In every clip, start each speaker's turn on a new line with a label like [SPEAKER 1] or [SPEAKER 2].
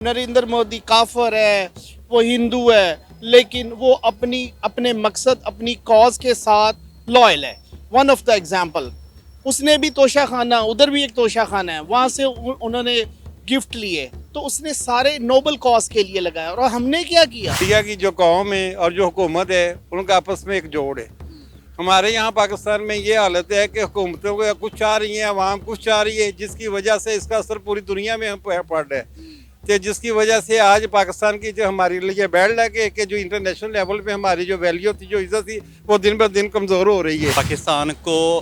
[SPEAKER 1] नरेंद्र मोदी काफर है, वो हिंदू है, लेकिन वो अपने मकसद अपनी कॉज के साथ लॉयल है। वन ऑफ द एग्जाम्पल, उसने भी तोशा खाना, उधर भी एक तोशा खाना है, वहाँ से उन्होंने गिफ्ट लिए, तो उसने सारे नोबल कॉज के लिए लगाया। और हमने क्या किया?
[SPEAKER 2] इंडिया की जो कौम है और जो हुकूमत है उनका आपस में एक जोड़ है। हमारे यहाँ पाकिस्तान में ये हालत है कि हुकूमतों को कुछ चाह रही है, अवाम कुछ चाह रही है, जिसकी वजह से इसका असर पूरी दुनिया में हम पड़ रहा है। तो जिसकी वजह से आज पाकिस्तान की जो हमारे लिए बैड लगे कि जो इंटरनेशनल लेवल पे हमारी जो वैल्यू थी, जो इज्जत थी, वो दिन ब दिन कमज़ोर हो रही है।
[SPEAKER 3] पाकिस्तान को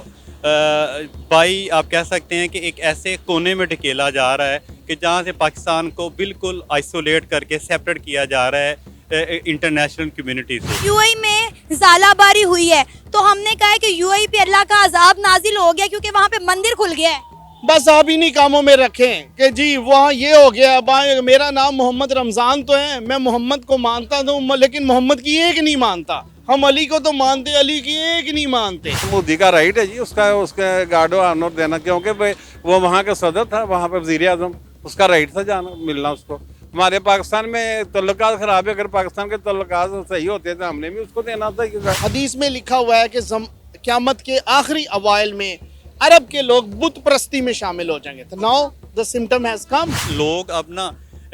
[SPEAKER 3] भाई आप कह सकते हैं कि एक ऐसे कोने में ढकेला जा रहा है कि जहाँ से पाकिस्तान को बिल्कुल आइसोलेट करके सेपरेट किया जा रहा है इंटरनेशनल कम्युनिटी से।
[SPEAKER 4] यूएई में ज़ालाबारी हुई है तो हमने कहा है कि यूएई पे अल्लाह का अजाब नाजिल हो गया क्योंकि वहाँ पे मंदिर खुल गया है।
[SPEAKER 1] बस आप इन्हीं कामों में रखें कि जी वहाँ ये हो गया। मेरा नाम मोहम्मद रमज़ान तो है, मैं मोहम्मद को मानता हूँ, लेकिन मोहम्मद की एक नहीं मानता। हम अली को तो मानते, अली की एक नहीं मानते।
[SPEAKER 2] मोदी का राइट है जी उसका गार्ड ऑनर देना, क्योंकि वो वहाँ का सदर था, वहाँ पे वज़ीर आज़म, उसका राइट था जाना मिलना उसको। हमारे पाकिस्तान में तल्लुकात खराब है, अगर पाकिस्तान के तल्लुकात सही होते तो हमने भी उसको देना था।
[SPEAKER 1] हदीस में लिखा हुआ है कि क़यामत के आखिरी अवाइल में अरब के लोग बुत परस्ती में शामिल हो जाएंगे। तो now the symptom has come.
[SPEAKER 3] लोग अपना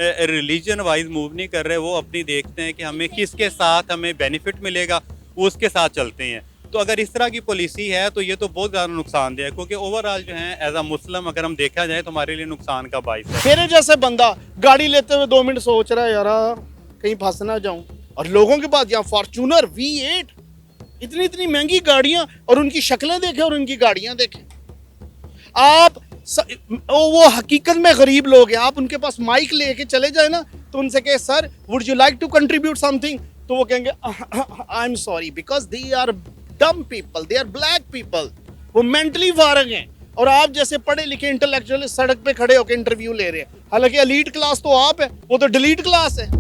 [SPEAKER 3] रिलीजन वाइज मूव नहीं कर रहे, वो अपनी देखते हैं कि हमें किसके साथ हमें बेनिफिट मिलेगा, वो उसके साथ चलते हैं। तो अगर इस तरह की पॉलिसी है तो ये तो बहुत ज़्यादा नुकसानदेह है, क्योंकि ओवरऑल जो है एज अ मुस्लिम अगर हम देखा जाए तो हमारे लिए नुकसान का बाइस है।
[SPEAKER 1] मेरे जैसे बंदा गाड़ी लेते हुए 2 मिनट सोच रहा है यार कहीं फंस ना जाऊं, और लोगों के पास यहाँ फॉर्च्यूनर V8, इतनी इतनी महंगी गाड़ियां, और उनकी शक्लें देखें और उनकी गाड़ियां देखें। आप वो हकीकत में गरीब लोग हैं, आप उनके पास माइक लेके चले जाए ना तो उनसे कहे sir would you like to contribute something, तो वो कहेंगे I am sorry because they are dumb people, they are black people. वो मेंटली फारग हैं, और आप जैसे पढ़े लिखे इंटेलेक्चुअल सड़क पे खड़े होकर इंटरव्यू ले रहे हैं। हालांकि एलीट क्लास तो आप है, वो तो डिलीट क्लास है।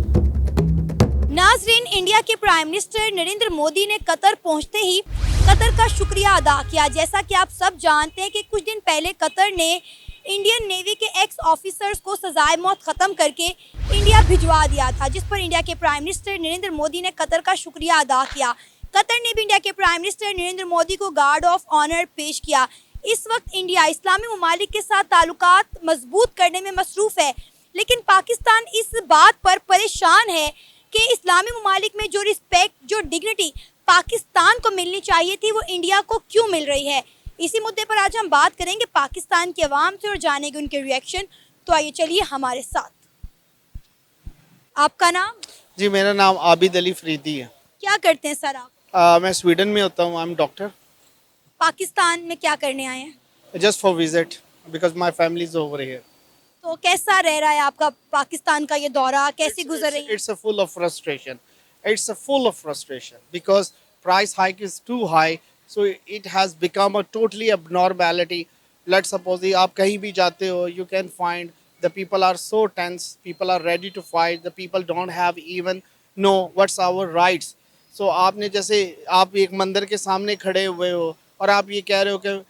[SPEAKER 4] नाजरीन, इंडिया के प्राइम मिनिस्टर नरेंद्र मोदी ने कतर पहुंचते ही कतर का शुक्रिया अदा किया। जैसा कि आप सब जानते हैं कि कुछ दिन पहले कतर ने इंडियन नेवी के एक्स ऑफिसर्स को सजाए मौत ख़त्म करके इंडिया भिजवा दिया था, जिस पर इंडिया के प्राइम मिनिस्टर नरेंद्र मोदी ने कतर का शुक्रिया अदा किया। कतर ने भी इंडिया के प्राइम मिनिस्टर नरेंद्र मोदी को गार्ड ऑफ ऑनर पेश किया। इस वक्त इंडिया इस्लामी ममालिक के साथ ताल्लुकात मजबूत करने में मसरूफ़ है, लेकिन पाकिस्तान इस बात पर परेशान है कि इस्लामी ममालिक में जो रिस्पेक्ट, जो डिग्निटी पाकिस्तान को मिलनी चाहिए थी, वो इंडिया को क्यों मिल रही है। इसी मुद्दे पर आज हम बात करेंगे पाकिस्तान के अवाम से और जानेंगे उनके रिएक्शन। तो आइए चलिए हमारे साथ। आपका नाम?
[SPEAKER 1] जी मेरा नाम आबिद अली फरीदी है।
[SPEAKER 4] क्या करते हैं सर आप?
[SPEAKER 1] मैं स्वीडन में होता हूँ, आई एम डॉक्टर।
[SPEAKER 4] पाकिस्तान में क्या करने आए हैं?
[SPEAKER 1] Just for visit because my family is over here.
[SPEAKER 4] तो कैसा रह रहा है आपका पाकिस्तान का ये दौरा, कैसी गुजर रही है?
[SPEAKER 1] It's a full of frustration. It's a full of frustration because price hike is too high. So it has become a totally abnormality. Let's suppose आप कहीं भी जाते हो, you can find the people are so tense. People are ready to fight. The people don't have even know what's our rights. So आपने जैसे आप एक मंदिर के सामने खड़े हुए हो और आप ये कह रहे हो कि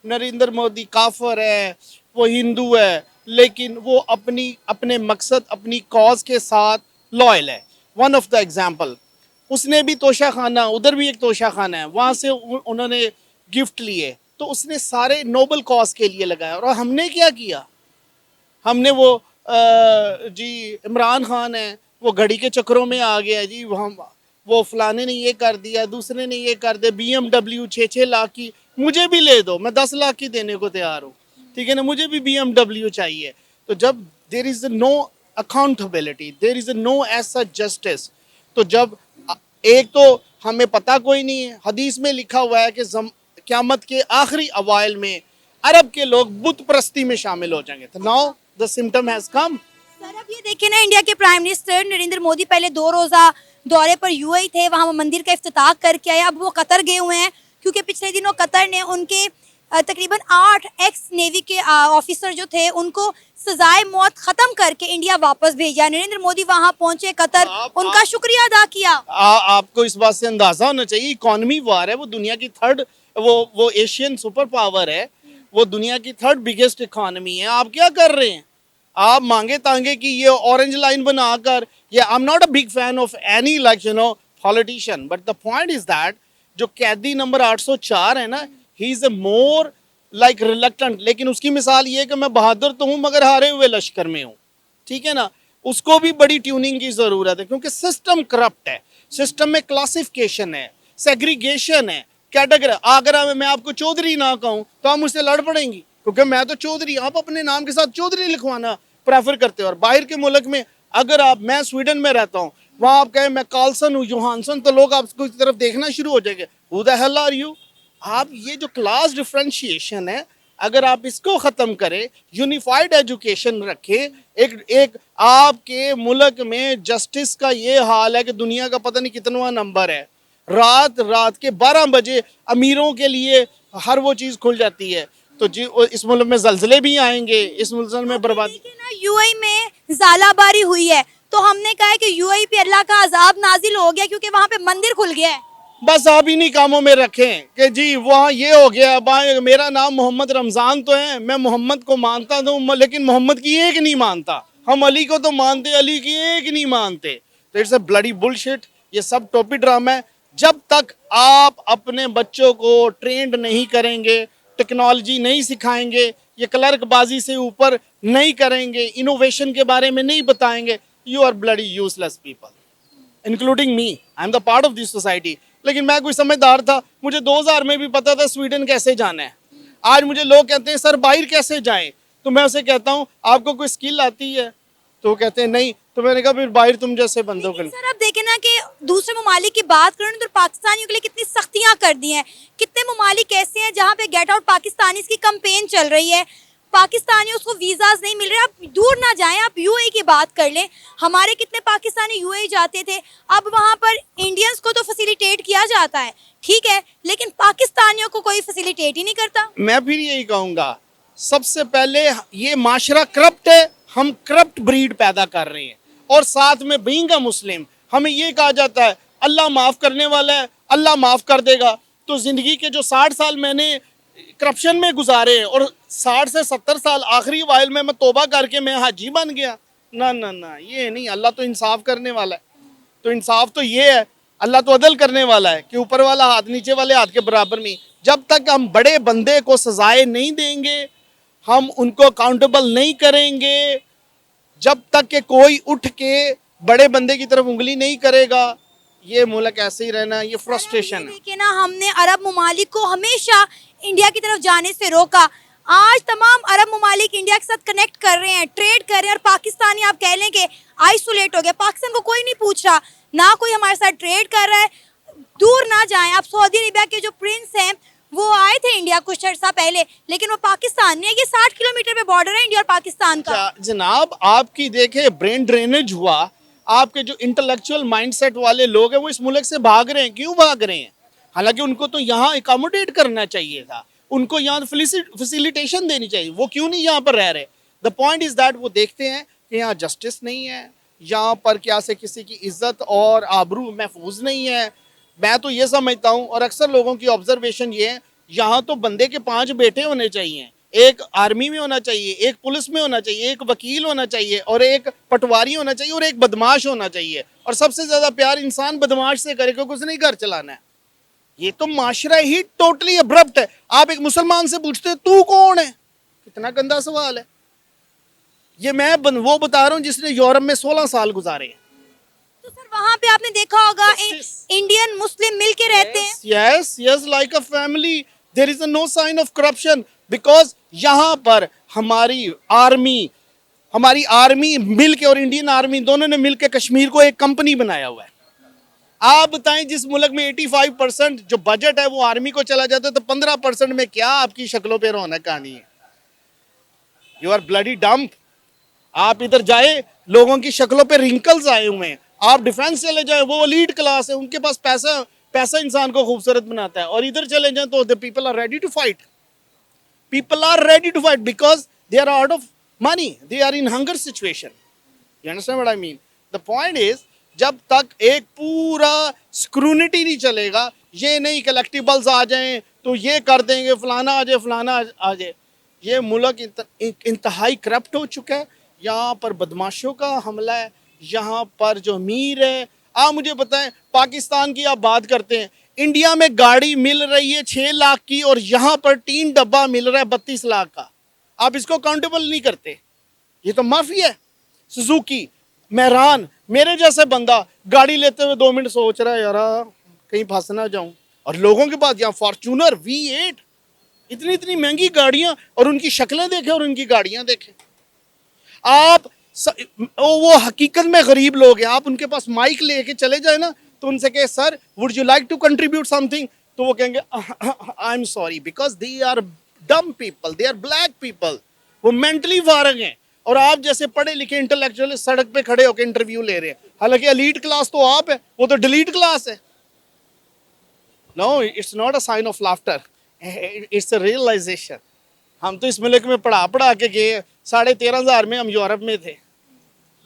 [SPEAKER 1] नरेंद्र मोदी काफर है, वो हिंदू है, लेकिन वो अपने मकसद अपनी कॉज के साथ लॉयल है। वन ऑफ द एग्जाम्पल, उसने भी तोशा खाना, उधर भी एक तोशा खाना है, वहाँ से उन्होंने गिफ्ट लिए, तो उसने सारे नोबल कॉज के लिए लगाया। और हमने क्या किया? हमने जी इमरान खान है, वो घड़ी के चक्करों में आ गया जी, वो फलाने ने ये कर दिया, दूसरे ने ये कर दिया, BMW 6-6 लाख की, मुझे भी ले दो, मैं 10 लाख की देने को तैयार हूँ, ठीक है ना, मुझे भी BMW चाहिए। तो जब there is no accountability, there is no as such justice, तो जब एक तो हमें पता कोई नहीं है, हदीस में लिखा हुआ है कि क़यामत के आखिरी अवाइल में अरब के लोग बुत परस्ती में शामिल हो जाएंगे। तो now the symptom has come.
[SPEAKER 4] Sir अब ये देखिए ना, इंडिया के प्राइम मिनिस्टर नरेंद्र मोदी पहले 2 रोज़ा दौरे पर यूएई थे, वहाँ मंदिर का इफ्तिताह करके आए। अब वो कतर गए हुए हैं क्योंकि पिछले दिनों कतर ने उनके तकरीबन 8 एक्स नेवी के ऑफिसर जो थे उनको सजाए मौत ख़त्म करके इंडिया वापस भेजा। नरेंद्र मोदी वहाँ पहुँचे कतर, उनका शुक्रिया अदा किया।
[SPEAKER 1] आपको इस बात से अंदाज़ा होना चाहिए, इकॉनमी वार है, वो दुनिया की थर्ड, वो एशियन सुपर पावर है, वो दुनिया की 3rd बिगेस्ट इकॉनमी है। आप क्या कर रहे हैं? आप मांगे तांगे कि ये ऑरेंज लाइन बनाकर, ये I am not a big fan of any like you know politician, but the point is that जो कैदी नंबर 804 है ना, he is a more like reluctant, लेकिन उसकी मिसाल ये है कि मैं बहादुर तो हूं मगर हारे हुए लश्कर में हूं, ठीक है ना। उसको भी बड़ी ट्यूनिंग की जरूरत है क्योंकि सिस्टम करप्ट है, सिस्टम में क्लासिफिकेशन है, सेग्रीगेशन है, कैटेगरी। अगर मैं आपको चौधरी ना कहूं तो आप मुझसे लड़ पड़ेंगी क्योंकि मैं तो चौधरी, आप अपने नाम के साथ चौधरी लिखवाना प्रेफर करते हो। और बाहर के मुल्क में अगर आप, मैं स्वीडन में रहता हूँ, वहां आप कहें मैं कार्लसन हूँ, जोहानसन, तो लोग आपको की तरफ देखना शुरू हो जाएंगे, who the hell are you. आप ये जो क्लास डिफरेंशिएशन है, अगर आप इसको खत्म करें, यूनिफाइड एजुकेशन रखें, एक आपके मुल्क में जस्टिस का ये हाल है कि दुनिया का पता नहीं कितनवा नंबर है, रात के 12 बजे अमीरों के लिए हर वो चीज़ खुल जाती है। तो जी इस मुल्क में जलजले भी आएंगे, इस मुल्क में बर्बादी।
[SPEAKER 4] देखिए ना, यूएई में जालाबारी हुई है तो हमने कहा है कि यूएई पे अल्लाह का अजाब नाजिल हो गया क्योंकि वहां पे मंदिर खुल गया है।
[SPEAKER 1] बस आप इन्हीं कामों में रखें कि जी वहाँ ये हो गया, मेरा नाम मोहम्मद रमज़ान तो है, मैं मोहम्मद को मानता हूँ लेकिन मोहम्मद की एक नहीं मानता, हम अली को तो मानते, अली की एक नहीं मानते। तो इट्स अ ब्लडी बुलशिट, ये सब टोपी ड्रामा है। जब तक आप अपने बच्चों को ट्रेंड नहीं करेंगे, टेक्नोलॉजी नहीं सिखाएंगे, ये क्लर्कबाजी से ऊपर नहीं करेंगे, इनोवेशन के बारे में नहीं बताएंगे, you are bloody useless people including me, I am the part of this society. लेकिन मैं कोई समझदार था, मुझे 2000 में भी पता था स्वीडन कैसे जाना है। आज मुझे लोग कहते हैं सर बाहर कैसे जाएं, तो मैं उसे कहता हूँ आपको कोई स्किल आती है, तो वो कहते हैं नहीं, तो मैंने कहा फिर बाहर तुम जैसे बंदों के।
[SPEAKER 4] सर आप देखें ना कि दूसरे ममालिक की बात करें तो पाकिस्तानियों के लिए कितनी सख्तियां कर दी हैं। कितने ममालिक ऐसे हैं जहाँ पे गेट आउट पाकिस्तानी की कैंपेन चल रही है, पाकिस्तानियों को वीज़ाज नहीं मिल रहे। आप दूर ना जाएं, आप यूएई की बात कर लें, हमारे कितने पाकिस्तानी यूएई जाते थे, अब वहाँ पर इंडियंस को तो फैसिलिटेट किया जाता है, ठीक है, लेकिन पाकिस्तानियों को कोई फैसिलिटेट ही नहीं करता।
[SPEAKER 1] मैं फिर यही कहूँगा, सबसे पहले ये माशरा करप्ट है, हम करप्ट ब्रीड पैदा कर रहे हैं। और साथ में बीइंग अ मुस्लिम हमें ये कहा जाता है अल्लाह माफ़ करने वाला है, अल्लाह माफ़ कर देगा। तो ज़िंदगी के जो 60 साल मैंने करप्शन में गुजारे हैं और 60 से 70 साल आखिरी वाइल में मैं तोबा करके मैं हाजी बन गया, ना ना ना, ये नहीं। अल्लाह तो इंसाफ करने वाला है, तो इंसाफ तो ये है, अल्लाह तो अदल करने वाला है कि ऊपर वाला हाथ नीचे वाले हाथ के बराबर नहीं। जब तक हम बड़े बंदे को सजाएं नहीं देंगे, हम उनको अकाउंटेबल नहीं करेंगे, जब तक कि कोई उठ के बड़े बंदे की तरफ उंगली नहीं करेगा, ये मुल्क ऐसे ही रहना, ये फ्रस्ट्रेशन है।
[SPEAKER 4] देखिए ना, हमने अरब ममालिक को हमेशा इंडिया की तरफ जाने से रोका। आज तमाम अरब ममालिक इंडिया के साथ कनेक्ट कर रहे हैं, ट्रेड कर रहे हैं, और पाकिस्तानी आप कह लें कि आइसोलेट हो गया। पाकिस्तान को कोई नहीं पूछ रहा, ना कोई हमारे साथ ट्रेड कर रहा है। दूर ना जाएं आप, सऊदी अरेबिया के जो प्रिंस हैं वो आए थे इंडिया कुछ अर्सा पहले, लेकिन वो पाकिस्तान में है। ये 60 किलोमीटर पे बॉर्डर है इंडिया और पाकिस्तान का।
[SPEAKER 1] जनाब आपकी देखे ब्रेन ड्रेनेज हुआ, आपके जो इंटेलेक्चुअल माइंडसेट वाले लोग हैं वो इस मुल्क से भाग रहे हैं। क्यों भाग रहे हैं? हालांकि उनको तो यहाँ अकोमोडेट करना चाहिए था, उनको यहाँ फैसिलिटेशन देनी चाहिए, वो क्यों नहीं यहाँ पर रह रहे? द पॉइंट इज दैट वो देखते हैं कि यहाँ जस्टिस नहीं है, यहाँ पर क्या से किसी की इज्जत और आबरू महफूज नहीं है। मैं तो ये समझता हूँ, और अक्सर लोगों की ऑब्जर्वेशन ये है, यहाँ तो बंदे के 5 बेटे होने चाहिए। एक आर्मी में होना चाहिए, एक पुलिस में होना चाहिए, एक वकील होना चाहिए, और एक पटवारी होना चाहिए, और एक बदमाश होना चाहिए। और सबसे ज्यादा प्यार इंसान बदमाश से करे क्योंकि उसने घर चलाना है। ये तो माशरा ही टोटली अब्रप्ट है। आप एक मुसलमान से पूछते हैं तू कौन है, कितना गंदा सवाल है। ये मैं वो बता रहा हूँ जिसने यूरोप में 16 साल गुजारे हैं।
[SPEAKER 4] तो सर वहाँ पे आपने देखा होगा इंडियन मुस्लिम मिल के रहते हैं।
[SPEAKER 1] Yes yes, like a family, there is no sign of corruption, because यहाँ पर हमारी आर्मी मिल के, और इंडियन आर्मी दोनों ने मिल के कश्मीर को एक कंपनी बनाया हुआ है। आप बताएं, जिस मुल्क में 85% जो बजट है वो आर्मी को चला जाता है, तो 15% में क्या आपकी शक्लों पे रौनक आनी है? You are bloody dump. आप इधर जाए, लोगों की शक्लों पे रिंकल्स आए हुए हैं। आप डिफेंस चले जाए, वो एलीट क्लास है, उनके पास पैसा इंसान को खूबसूरत बनाता है। और इधर चले जाए तो the people are ready to fight, people are ready to fight because they are out of money, they are in hunger situation. You understand what I mean? The point is, जब तक एक पूरा स्क्रूनिटी नहीं चलेगा, ये नहीं कलेक्टिबल्स आ जाएं तो ये कर देंगे, फलाना आ जाए, फलाना आ जाए। ये मुल्क इंतहाई करप्ट हो चुका है। यहाँ पर बदमाशों का हमला है, यहाँ पर जो अमीर है। आप मुझे बताएं, पाकिस्तान की आप बात करते हैं, इंडिया में गाड़ी मिल रही है 6 लाख की और यहाँ पर 3 डब्बा मिल रहा है 32 लाख का। आप इसको काउंटेबल नहीं करते, ये तो माफिया है। सुजुकी, मेहरान, मेरे जैसे बंदा गाड़ी लेते हुए 2 मिनट सोच रहा है यार कहीं फंस ना जाऊं, और लोगों के पास यहाँ फॉर्च्यूनर V8, इतनी इतनी महंगी गाड़ियां, और उनकी शक्लें देखें और उनकी गाड़ियां देखें। आप वो हकीकत में गरीब लोग हैं, आप उनके पास माइक लेके चले जाए ना तो उनसे कहे sir would you like to contribute something, तो वो कहेंगे I am sorry because they are dumb people, they are black people, वो मेंटली फारग हैं। और आप जैसे पढ़े लिखे इंटेलेक्चुअल सड़क पे खड़े होकर इंटरव्यू ले रहे हैं, हालांकि एलीट क्लास तो आप है, वो तो डिलीट क्लास है। No, it's not a sign of laughter, it's a realisation. हम तो इस मुल्क में पढ़ा के गए, 13,500 में हम यूरोप में थे,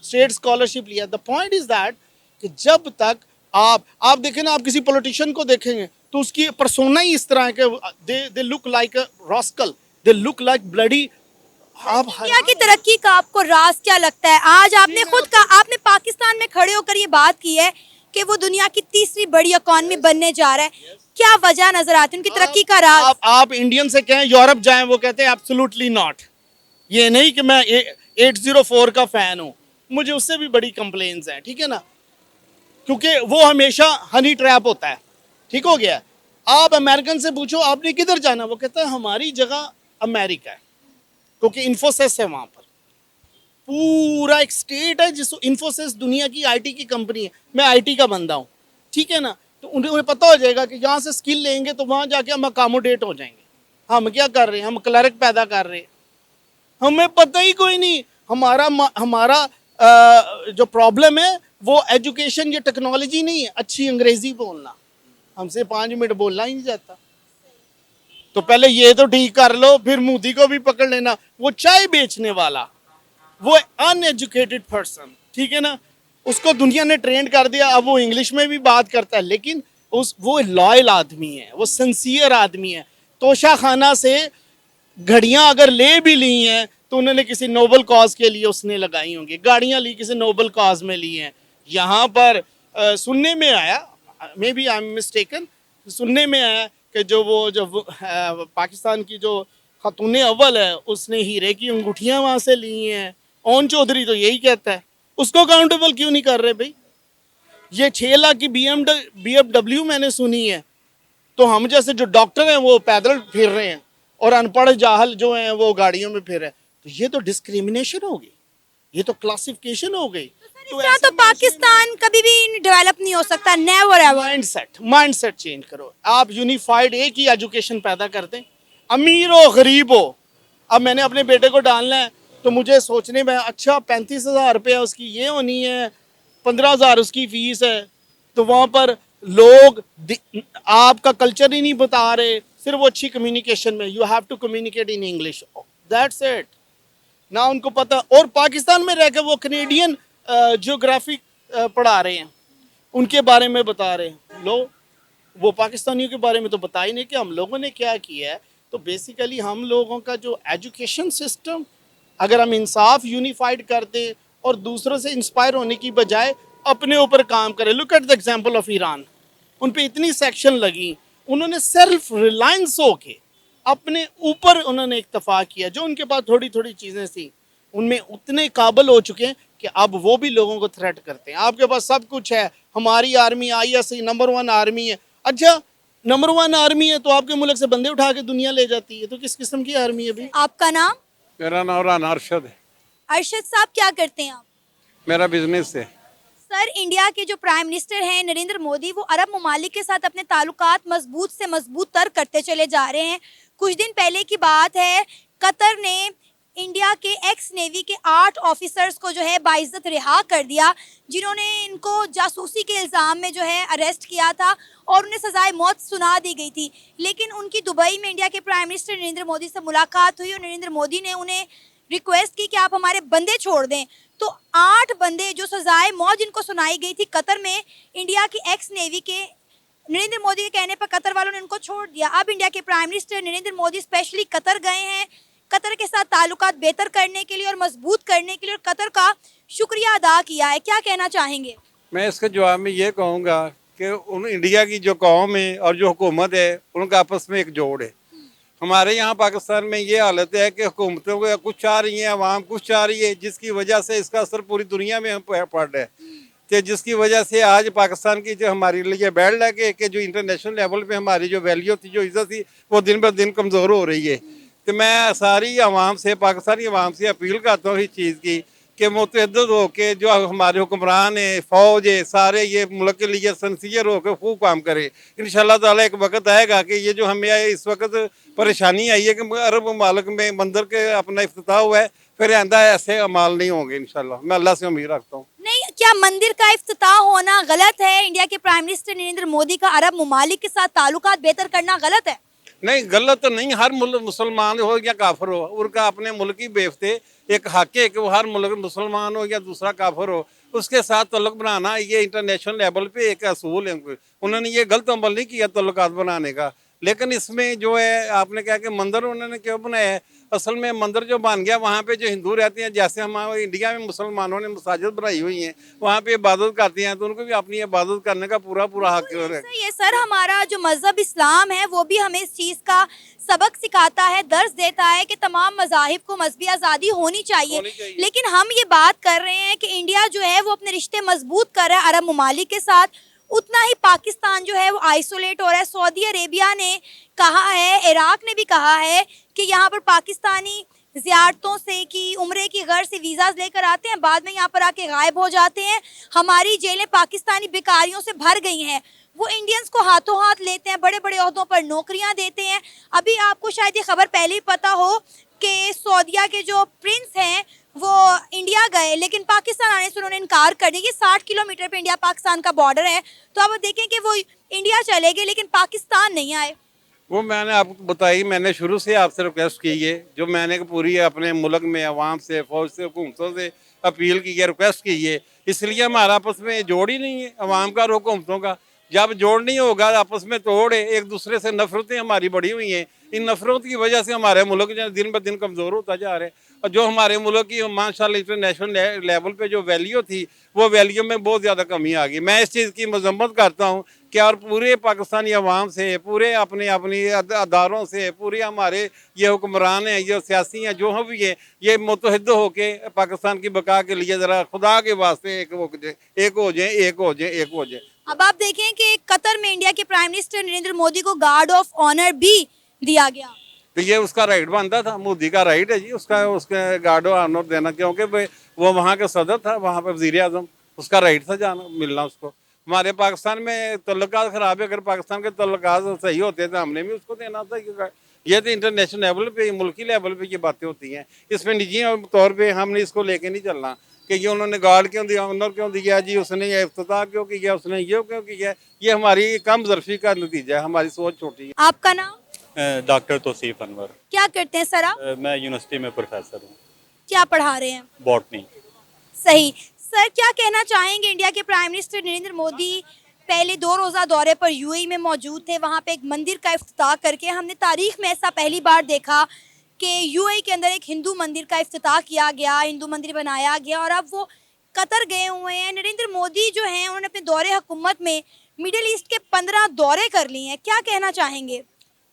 [SPEAKER 1] स्टेट स्कॉलरशिप लिया। द पॉइंट इज दैट कि जब तक आप देखें ना, आप किसी पॉलिटिशियन को देखेंगे तो उसकी पर्सोना ही इस तरह है कि they look like a rascal, they look like bloody. आप
[SPEAKER 4] इंडिया की तरक्की का आपको राज क्या लगता है? आज आपने खुद का, आपने पाकिस्तान में खड़े होकर ये बात की है कि वो दुनिया की तीसरी बड़ी इकॉनमी बनने जा रहा है, क्या वजह नजर आती है उनकी तरक्की का राज?
[SPEAKER 1] आप इंडियन से कहें यूरोप जाएं, वो कहते हैं एब्सोल्युटली नॉट। ये नहीं कि मैं 804 का फैन हूं, मुझे उससे भी बड़ी कंप्लेन्स हैं, ठीक है ना, क्योंकि वो हमेशा हनी ट्रैप होता है। ठीक हो गया। आप अमेरिकन से पूछो आपने किधर जाना, वो कहता है हमारी जगह अमेरिका है, क्योंकि इन्फोसिस है वहां पर, पूरा एक स्टेट है जिस इन्फोसिस दुनिया की आईटी की कंपनी है। मैं आईटी का बंदा हूँ, ठीक है ना, तो उन्हें पता हो जाएगा कि यहाँ से स्किल लेंगे तो वहाँ जाके हम अकोमोडेट हो जाएंगे। हम क्या कर रहे हैं, हम क्लर्क पैदा कर रहे हैं, हमें पता ही कोई नहीं। हमारा जो प्रॉब्लम है वो एजुकेशन या टेक्नोलॉजी नहीं है, अच्छी अंग्रेजी बोलना, हमसे 5 मिनट बोलना ही नहीं जाता। तो पहले ये तो ठीक कर लो, फिर मोदी को भी पकड़ लेना। वो चाय बेचने वाला, वो अनएजुकेटेड पर्सन, ठीक है ना, उसको दुनिया ने ट्रेंड कर दिया, अब वो इंग्लिश में भी बात करता है, लेकिन वो लॉयल आदमी है, वो सिंसियर आदमी है। तोशा खाना से घड़ियां अगर ले भी ली हैं तो उन्होंने किसी नोबल कॉज के लिए उसने लगाई होंगी, गाड़ियां ली किसी नोबल कॉज में ली हैं। यहाँ पर सुनने में आया, maybe I am mistaken, सुनने में आया कि जो पाकिस्तान की जो खातून अव्वल है उसने हीरे की अंगूठियां वहां से ली हैं। ओन चौधरी तो यही कहता है, उसको काउंटेबल क्यों नहीं कर रहे भाई? ये 6 लाख की BMW मैंने सुनी है, तो हम जैसे जो डॉक्टर हैं वो पैदल फिर रहे हैं और अनपढ़ जाहल जो हैं वो गाड़ियों में फिर रहे हैं। तो ये तो डिस्क्रिमिनेशन हो गई, ये तो क्लासिफिकेशन हो गई।
[SPEAKER 4] इस तरह तो पाकिस्तान कभी भी डेवलप नहीं हो सकता, नेवर एवर।
[SPEAKER 1] माइंडसेट चेंज करो। आप यूनिफाइड एक ही एजुकेशन पैदा कर दें, अमीर हो गरीब हो। अब मैंने अपने बेटे को डालना है तो मुझे सोचने में, अच्छा 35,000 रुपया उसकी ये होनी है, 15,000 उसकी फीस है, तो वहाँ पर लोग आपका कल्चर ही नहीं बता रहे, सिर्फ वो अच्छी कम्युनिकेशन में, you have to communicate in English, that's it ना। उनको पता, और पाकिस्तान में रहकर वो कनेडियन जियोग्राफी पढ़ा रहे हैं, उनके बारे में बता रहे हैं। लो, वो पाकिस्तानियों के बारे में तो बता ही नहीं कि हम लोगों ने क्या किया है। तो बेसिकली हम लोगों का जो एजुकेशन सिस्टम, अगर हम इंसाफ यूनिफाइड कर दें और दूसरों से इंस्पायर होने की बजाय अपने ऊपर काम करें। Look at the example of Iran, उन पे इतनी सेक्शन लगी, उन्होंने सेल्फ रिलायंस होके अपने ऊपर उन्होंने इक्तफा किया। जो उनके पास थोड़ी थोड़ी चीज़ें थी उनमें उतने काबिल हो चुके हैं कि अब वो भी लोगों को थ्रेट करते हैं। आपके पास सब कुछ है, हमारी आर्मी ISI नंबर 1 आर्मी है। अच्छा, नंबर 1 आर्मी है तो आपके मुल्क से बंदे उठा के दुनिया ले जाती है, तो किस किस्म की आर्मी है भाई?
[SPEAKER 4] आपका नाम?
[SPEAKER 2] मेरा नाम राना अरशद है।
[SPEAKER 4] अरशद साहब, क्या करते हैं आप?
[SPEAKER 2] मेरा बिजनेस है।
[SPEAKER 4] सर, इंडिया के जो प्राइम मिनिस्टर हैं नरेंद्र मोदी, वो अरब ममालिक के साथ अपने ताल्लुकात मजबूत से मजबूत तर करते चले जा रहे हैं। कुछ दिन पहले की बात है, कतर ने इंडिया के एक्स नेवी के 8 ऑफिसर्स को जो है बाइज्जत रिहा कर दिया, जिन्होंने इनको जासूसी के इल्ज़ाम में जो है अरेस्ट किया था और उन्हें सजाए मौत सुना दी गई थी। लेकिन उनकी दुबई में इंडिया के प्राइम मिनिस्टर नरेंद्र मोदी से मुलाकात हुई और नरेंद्र मोदी ने उन्हें रिक्वेस्ट की कि आप हमारे बंदे छोड़ दें। तो 8 बंदे जो सजाए मौत जिनको सुनाई गई थी कतर में, इंडिया की एक्स नेवी के नरेंद्र मोदी के कहने पर कतर वालों ने उनको छोड़ दिया। अब इंडिया के prime minister Narendra Modi specially Qatar गए हैं, कतर के साथ ताल्लुकात बेहतर करने के लिए और मजबूत करने के लिए और कतर का शुक्रिया अदा किया है। क्या कहना चाहेंगे?
[SPEAKER 2] मैं इसके जवाब में ये कहूँगा कि उन इंडिया की जो कौम है और जो हुकूमत है उनका आपस में एक जोड़ है। हमारे यहाँ पाकिस्तान में ये हालत है कि हुकूमतों को कुछ चाह रही हैं, अवाम कुछ चाह रही है, जिसकी वजह से इसका असर पूरी दुनिया में पड़ रहा है। तो जिसकी वजह से आज पाकिस्तान की जो हमारे लिए बैड लगे कि जो इंटरनेशनल लेवल पे हमारी जो वैल्यू थी, जो इज्जत थी, वो दिन ब दिन कमज़ोर हो रही है। तो मैं सारी आवाम से, पाकिस्तानी आवाम से अपील करता हूँ इस चीज़ की कि मुतहद्दिद हो के जो हमारे हुक्मरान है, फ़ौज है, सारे ये मुल्क के लिए सिंसियर होकर खूब काम करे। इंशाअल्लाह ताला एक वक्त आएगा कि ये जो हमें इस वक्त परेशानी आई है कि अरब ममालिक में मंदिर के अपना इफ्तिताह हुआ है, फिर आइंदा ऐसे अमाल नहीं होंगे इंशाअल्लाह। मैं अल्लाह से उम्मीद रखता हूँ।
[SPEAKER 4] नहीं, क्या मंदिर का इफ्तिताह होना गलत है? इंडिया के प्राइम मिनिस्टर नरेंद्र मोदी का अरब ममालिक के साथ ताल्लुकात बेहतर करना गलत है?
[SPEAKER 2] नहीं, गलत तो नहीं। हर मुल्क मुसलमान हो या काफिर हो, उनका अपने मुल्क की बेफते एक हक है कि वो हर मुल्क मुसलमान हो या दूसरा काफिर हो, उसके साथ तल्लुक बनाना ये इंटरनेशनल लेवल पे एक असूल है। उन्होंने ये गलत अमल नहीं किया तल्लुकात बनाने का। लेकिन इसमें जो है आपने कहा कि मंदिर उन्होंने क्यों बनाया है, असल में मंदिर जो बन गया वहाँ पे जो हिंदू रहते हैं, जैसे हमारे इंडिया में मुसलमानों ने मसाजिद बनाई हुई हैं, वहाँ पे इबादत करते हैं, तो उनको भी अपनी इबादत करने का पूरा पूरा हक है।
[SPEAKER 4] ये सर, हमारा जो मजहब इस्लाम है वो भी हमें इस चीज़ का सबक सिखाता है, दर्ज देता है कि तमाम मज़ाहिब को मजहबी आज़ादी होनी चाहिए। लेकिन हम ये बात कर रहे हैं कि इंडिया जो है वो अपने रिश्ते मजबूत कर रहा है अरब ममालिक के साथ, उतना ही पाकिस्तान जो है वो आइसोलेट हो रहा है। सऊदी अरेबिया ने कहा है, इराक ने भी कहा है कि यहाँ पर पाकिस्तानी ज़ियारतों से कि उम्रे की गर्ज से वीज़ाज लेकर आते हैं, बाद में यहाँ पर आके गायब हो जाते हैं। हमारी जेलें पाकिस्तानी बेकारियों से भर गई हैं। वो इंडियंस को हाथों हाथ लेते हैं, बड़े बड़े ओहदों पर नौकरियां देते हैं। अभी आपको शायद ये खबर पहले ही पता हो कि सऊदीया के जो प्रिंस हैं वो इंडिया गए, लेकिन पाकिस्तान आने से उन्होंने इनकार कर दिया। 60 किलोमीटर पे इंडिया पाकिस्तान का बॉर्डर है, तो आप देखें कि वो इंडिया चले गए लेकिन पाकिस्तान नहीं आए।
[SPEAKER 2] वो मैंने आपको बताई, मैंने शुरू से आपसे रिक्वेस्ट की है, जो मैंने पूरी अपने मुल्क में अवाम से, फौज से, हुकूमतों से अपील की है, रिक्वेस्ट की है। इसलिए हमारा आपस में जोड़ ही नहीं है अवाम का और हुकूमतों का। जब जोड़ नहीं होगा, आपस में तोड़ है, एक दूसरे से नफरतें हमारी बढ़ी हुई हैं। इन नफरत की वजह से हमारे मुल्क जो दिन ब दिन कमज़ोर होता जा रहा है। और जो हमारे मुल्क की माशाल्लाह इंटरनेशनल लेवल पे जो वैल्यू थी, वो वैल्यू में बहुत ज़्यादा कमी आ गई। मैं इस चीज़ की मजम्मत करता हूँ कि और पूरे पाकिस्तानी अवाम से, पूरे अपने अपनी अदारों से, पूरे हमारे ये हुक्मरान हैं, ये सियासी हैं, जो भी है, ये मुतहद होके पाकिस्तान की बका के लिए ज़रा खुदा के वास्ते एक हो जाए, एक हो जाए, एक हो जाए, एक हो जाए।
[SPEAKER 4] अब आप देखें कि कतर में इंडिया के प्राइम मिनिस्टर नरेंद्र मोदी को गार्ड ऑफ ऑनर भी दिया गया।
[SPEAKER 2] तो ये उसका राइट बनता था, मोदी का राइट है जी उसका, उसके गार्ड ऑफ ऑनर देना, क्योंकि वो वहाँ का सदर था, वहाँ पर वज़ीर आज़म, उसका राइट था जाना, मिलना उसको। हमारे पाकिस्तान में तल्लुकात ख़राब है, अगर पाकिस्तान के तल्लुकात सही होते तो हमने भी उसको देना था। ये तो इंटरनेशनल लेवल पे, मुल्की लेवल पे ये बातें होती हैं। इसमें निजी तौर पे हमने इसको लेके नहीं चलना कि ये उन्होंने गार्ड क्यों दिया, ऑनर क्यों दिया जी, उसने ये इफ्तिताह क्यों किया, उसने ये क्यों किया। ये हमारी कम ज़र्फ़ी का नतीजा है, हमारी सोच छोटी है।
[SPEAKER 4] आपका नाम?
[SPEAKER 3] डॉक्टर तौसीफ अनवर।
[SPEAKER 4] क्या करते हैं सर आप?
[SPEAKER 3] मैं यूनिवर्सिटी में प्रोफेसर हूँ,
[SPEAKER 4] क्या पढ़ा रहे हैं?
[SPEAKER 3] बॉटनी।
[SPEAKER 4] सही। सर, क्या कहना चाहेंगे? इंडिया के प्राइम मिनिस्टर नरेंद्र मोदी पहले 2 रोज़ा दौरे पर यूएई में मौजूद थे, वहाँ पे एक मंदिर का इफ्तिताह करके हमने तारीख में ऐसा पहली बार देखा कि यूएई के अंदर एक हिंदू मंदिर का इफ्तिताह किया गया, हिंदू मंदिर बनाया गया, और अब वो कतर गए हुए हैं। नरेंद्र मोदी जो हैं उन्होंने अपने दौरे हुकूमत में मिडिल ईस्ट के 15 दौरे कर लिए हैं। क्या कहना चाहेंगे?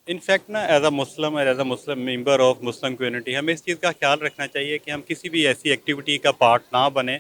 [SPEAKER 3] इनफैक्ट ना, एज अ मुस्लिम और as a Muslim member of Muslim community, हमें इस चीज़ का ख्याल रखना चाहिए कि हम किसी भी ऐसी एक्टिविटी का पार्ट ना बने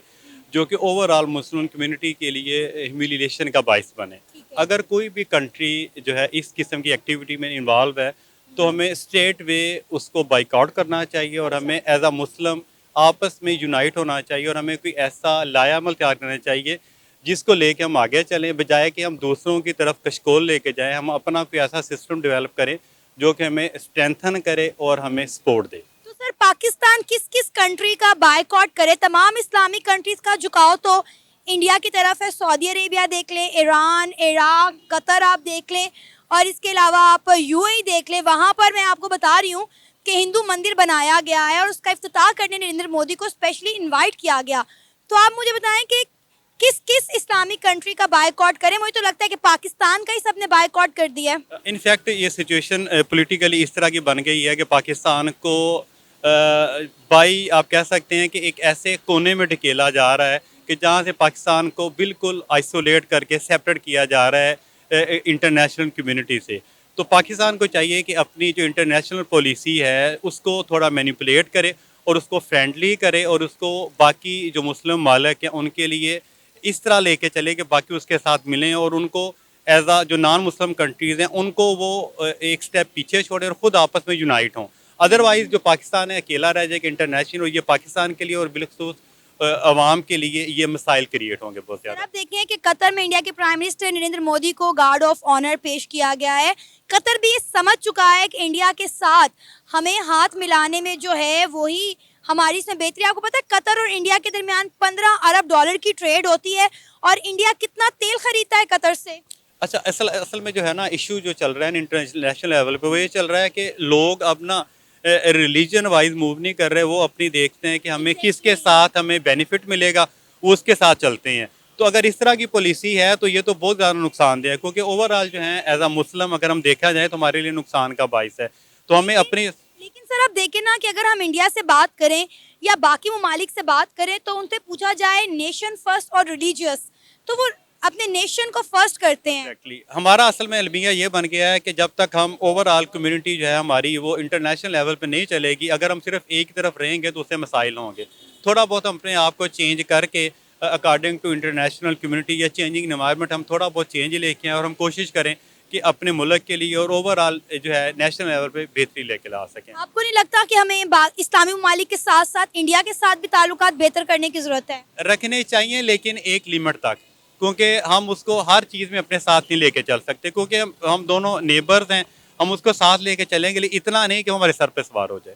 [SPEAKER 3] जो कि ओवरऑल मुस्लिम कम्युनिटी के लिए ह्यूमिलिएशन का बाइस बने। अगर कोई भी कंट्री जो है इस किस्म की एक्टिविटी में इन्वॉल्व है तो हमें स्ट्रेट वे उसको बाइकआउट करना चाहिए और हमें एज अ मुस्लिम आपस में यूनाइट होना चाहिए और हमें कोई ऐसा लायामल तैयार करना चाहिए जिसको लेके हम आगे चलें, बजाय कि हम दूसरों की तरफ कशकोल लेके जाएं। हम अपना कोई ऐसा सिस्टम डेवलप करें जो कि हमें स्ट्रेंथन करे और हमें सपोर्ट दे।
[SPEAKER 4] तो सर, पाकिस्तान किस किस कंट्री का बायकॉट करे? तमाम इस्लामिक कंट्रीज का झुकाव तो इंडिया की तरफ है। सऊदी अरेबिया देख लें, ईरान, इराक, कतर आप देख लें, और इसके अलावा आप यूएई देख लें। वहाँ पर मैं आपको बता रही हूँ कि हिंदू मंदिर बनाया गया है और उसका इफ्तिताह करने नरेंद्र मोदी को स्पेशली इन्वाइट किया गया। तो आप मुझे बताएं कि किस किस इस्लामिक कंट्री का बायकॉट करें? मुझे तो लगता है कि पाकिस्तान का ही सबने बायकॉट कर दिया है।
[SPEAKER 3] इनफैक्ट ये सिचुएशन पॉलिटिकली इस तरह की बन गई है कि पाकिस्तान को बाई आप कह सकते हैं कि एक ऐसे कोने में ढकेला जा रहा है कि जहाँ से पाकिस्तान को बिल्कुल आइसोलेट करके सेपरेट किया जा रहा है इंटरनेशनल कम्युनिटी से। तो पाकिस्तान को चाहिए कि अपनी जो इंटरनेशनल पॉलिसी है उसको थोड़ा मैनिपुलेट करे और उसको फ्रेंडली करे और उसको बाकी जो मुस्लिम मालिक हैं उनके लिए इस तरह लेके चले कि बाकी उसके साथ मिलें और उनको एज आ जो नॉन मुस्लिम कंट्रीज़ हैं उनको वो एक स्टेप पीछे छोड़े और ख़ुद आपस में यूनाइट हों। अदरवाइज़ जो पाकिस्तान है अकेला रह जाएगा इंटरनेशनल, और ये पाकिस्तान के लिए और बिलखसूस अवाम के लिए ये मसाइल क्रिएट होंगे बहुत
[SPEAKER 4] सर,
[SPEAKER 3] ज़्यादा।
[SPEAKER 4] आप देखें कि कतर में इंडिया के प्राइम मिनिस्टर नरेंद्र मोदी को गार्ड ऑफ ऑनर पेश किया गया है। कतर भी ये समझ चुका है कि इंडिया के साथ हमें हाथ मिलाने में जो है वही हमारी इसमें बेहतरी। आपको पता है कतर और इंडिया के दरमियान 15 अरब डॉलर की ट्रेड होती है और इंडिया कितना तेल खरीदता है कतर से।
[SPEAKER 3] अच्छा, असल असल में जो है ना इशू जो चल रहा है इंटरनेशनल लेवल पे वो ये चल रहा है कि लोग अब ना रिलीजन वाइज मूव नहीं कर रहे, वो अपनी देखते हैं कि हमें किसके साथ हमें बेनिफिट मिलेगा वो उसके साथ चलते हैं। तो अगर इस तरह की पॉलिसी है तो ये तो बहुत ज़्यादा नुकसानदेह है, क्योंकि ओवरऑल जो है एज अ मुस्लिम अगर हम देखा जाए तो हमारे लिए नुकसान का बाइस है। तो हमें अपनी
[SPEAKER 4] लेकिन सर, आप देखें ना कि अगर हम इंडिया से बात करें या बाकी ममालिक से बात करें तो उनसे पूछा जाए नेशन फर्स्ट और रिलीजियस, तो वो अपने नेशन को फर्स्ट करते हैं।
[SPEAKER 3] एग्जैक्टली हमारा असल में अलमिया ये बन गया है कि जब तक हम ओवरऑल कम्युनिटी जो है हमारी वो इंटरनेशनल लेवल पे नहीं चलेगी, अगर हम सिर्फ एक ही तरफ रहेंगे तो उससे मसाइल होंगे। थोड़ा बहुत हम अपने आप को चेंज करके अकॉर्डिंग टू इंटरनेशनल कम्युनिटी या चेंजिंग एनवायरनमेंट हम थोड़ा बहुत चेंज लेके आएँ और हम कोशिश करें कि अपने मुल्क के लिए और ओवरऑल जो है नेशनल लेवल पे बेहतरी लेके ला सकें।
[SPEAKER 4] आपको नहीं लगता कि हमें इस्लामी ममालिक के साथ साथ इंडिया के साथ भी ताल्लुकात बेहतर करने की ज़रूरत है?
[SPEAKER 3] रखने चाहिए लेकिन एक लिमिट तक, क्योंकि हम उसको हर चीज़ में अपने साथ नहीं लेके चल सकते, क्योंकि हम दोनों नेबर्स हैं। हम उसको साथ लेके चलेंगे लेकिन इतना नहीं कि वो हमारे सर पे सवार हो जाए।